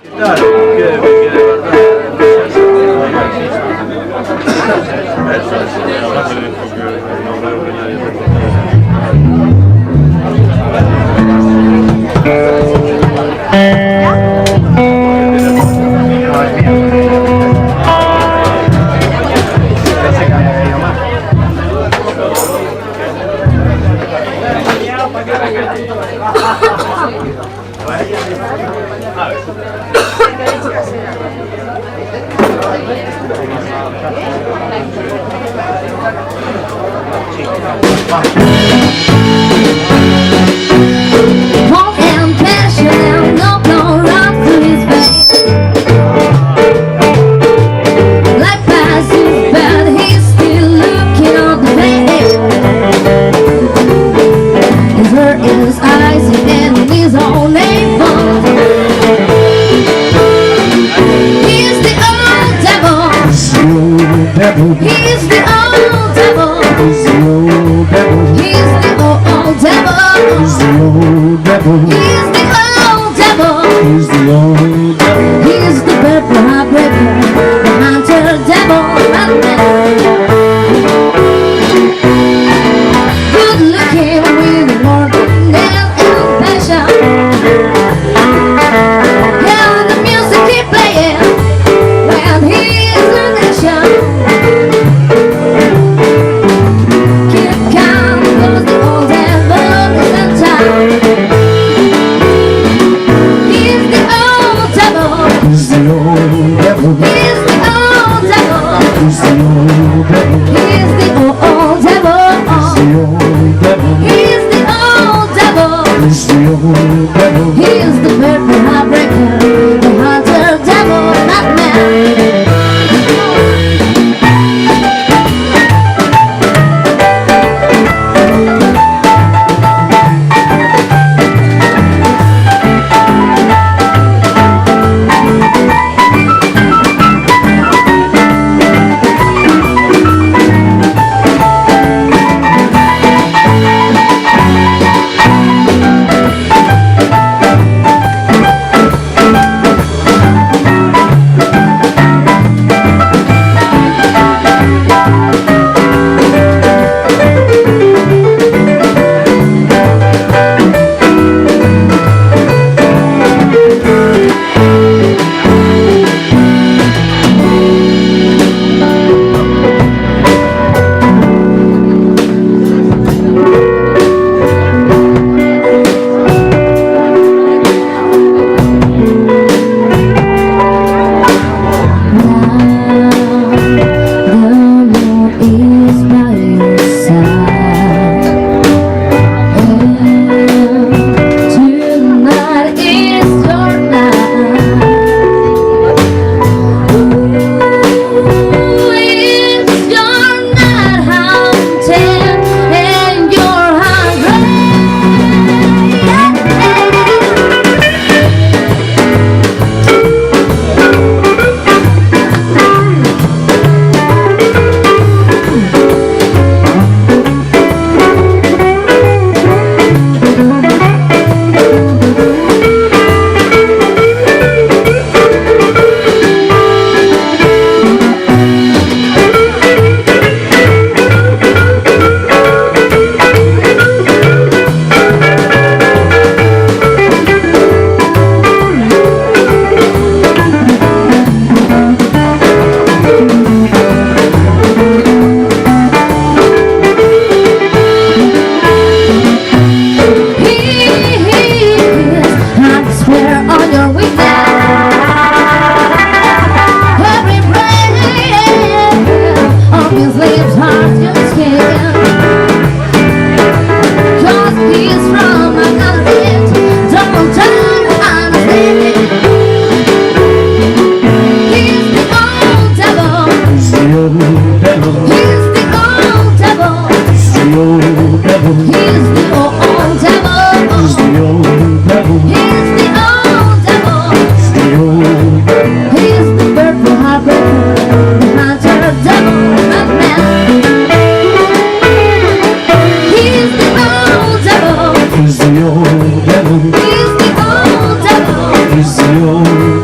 Claro, que de verdad. Eso es. Además le dijo que no creo que nadie se Hope and passion and no blow right through his veins. Life passes, but he's still looking on the face. His hair in his eyes and his own name. He's the old devil. He's the old devil. He's the old devil. He's the old devil. He's the old devil. He's the old devil. He's the old devil. He's the purple heartbreaker, the hunter devil, good looking with more goodness and passion. Yeah, the music keep playing when he's in action. Keep calm, 'cause the old devil is in town. He's the old devil. He's the old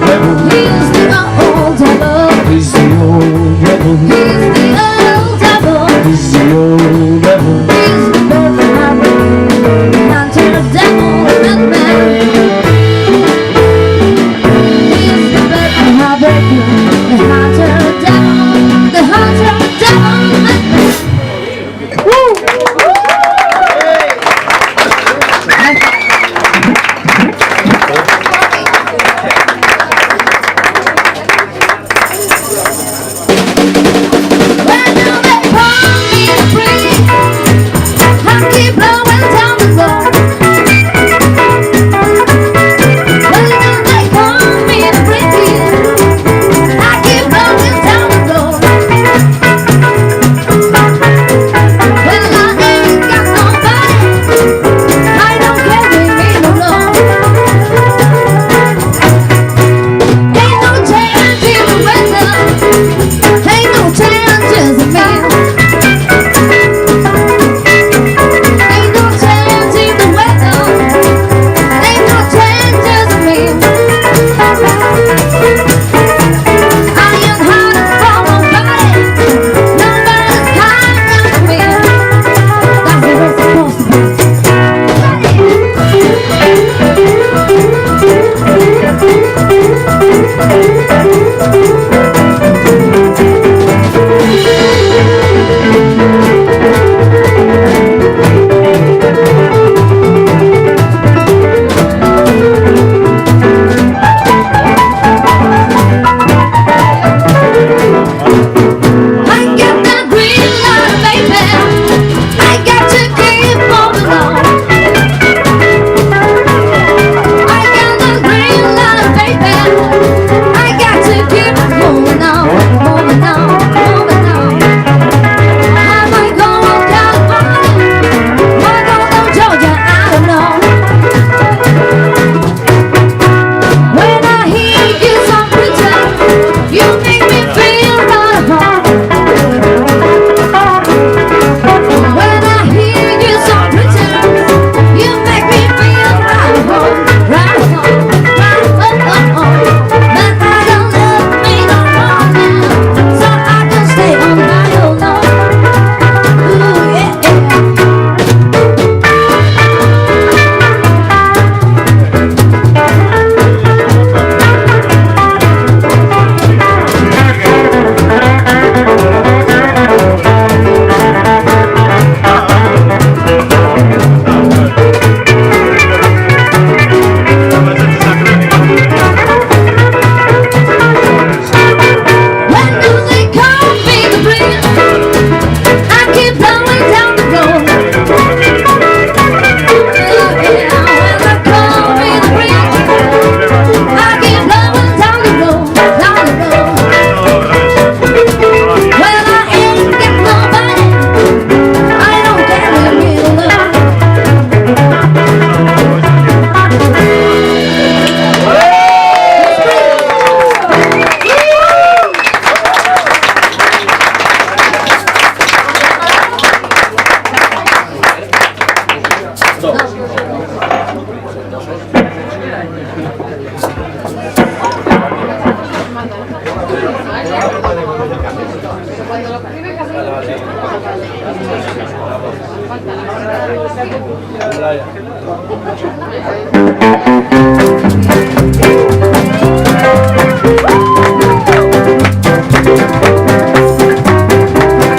devil. He's the old devil. He's the old devil. He's the old devil. He's the old devil. He's the devil. Hunter devil, that man. He's the devil, heartbreaker. The hunter devil. The hunter devil, that man.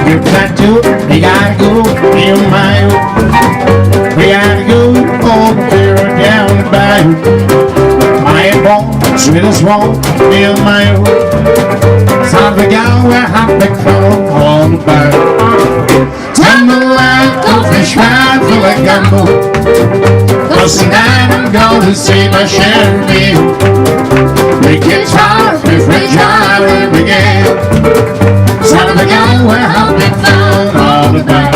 You got to, we gotta go, in my we gotta go over there down the bayou. My bone, sweet as wall, in my sound the gal where happy from on the bayou. Turn the light, don't fish hard for a gamble. Cause tonight I'm gonna see my share of you. Make it hard if we try to begin. Son of a gun, where have been found all the time.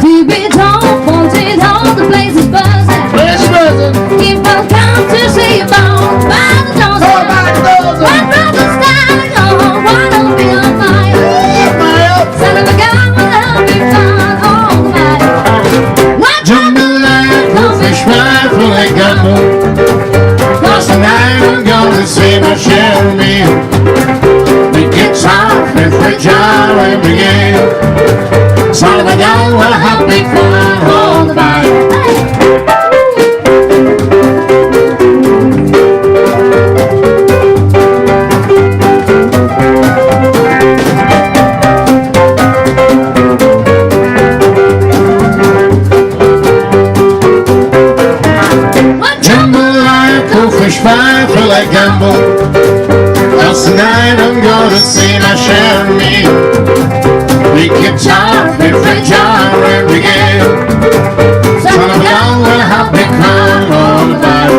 You've been told, wanted, all the places buzzing. Place buzzing, If I come to see you bound by the dozen, oh my God, my brother's standing on one of your miles. Son of a gun, will help me find all the miles. What Jambalaya, go fish fry for a gamble. Cause tonight I'm gonna a gamble. Cause tonight I'm gonna see my share of meal. We keep talk, we fragile and we gale. Son of a gun, we'll have become all about.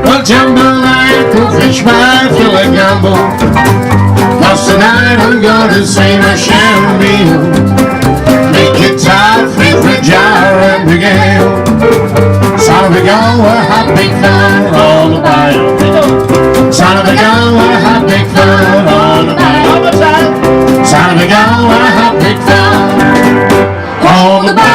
Well, jambalaya, fish pie, feel a gamble. Cause tonight I'm gonna see my share of meal. Make it tight, free, fragile and we gale. Son of a gun, we'll have become all about. Son of a gun, we'll have big fun all about. Son of a gun, we'll have big fun all about.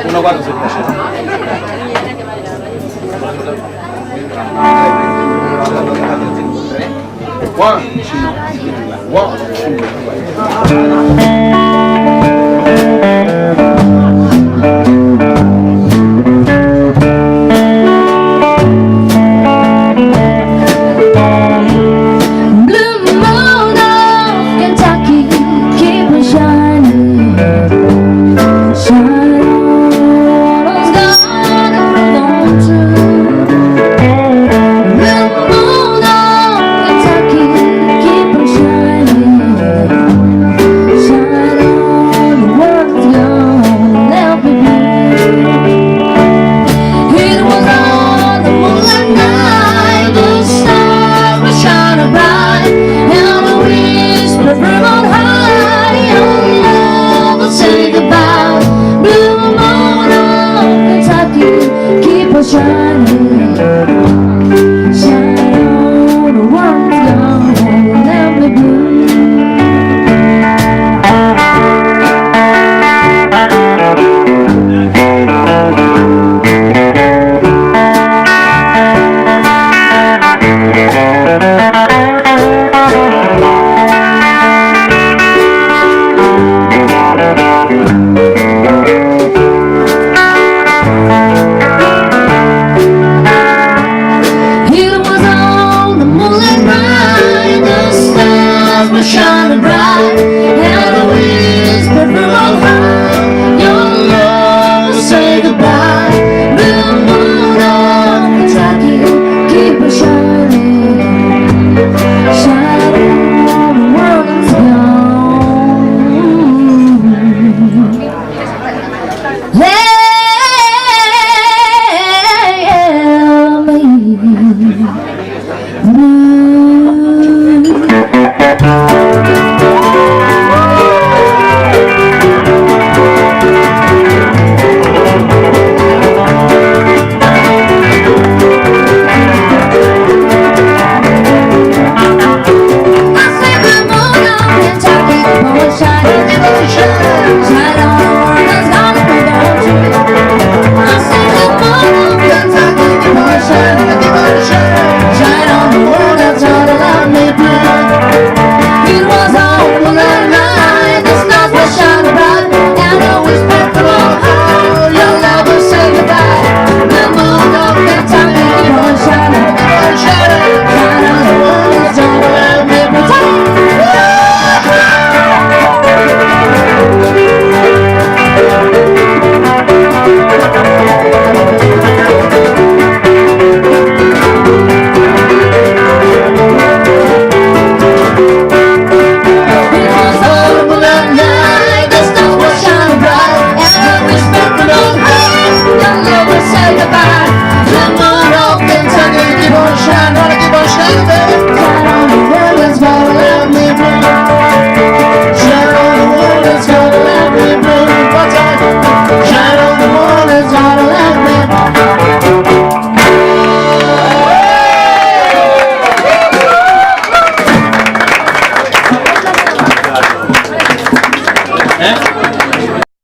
Uno quattro sei Blue moon of Kentucky, keep on shining, shining on us, gonna prove on true. Blue moon of Kentucky, keep on shining, shining on the world's gonna help me blue. It was on the moonlight night, the stars were shining bright, and a whisper from on high, young love will say goodbye. Blue moon of Kentucky, keep on shining.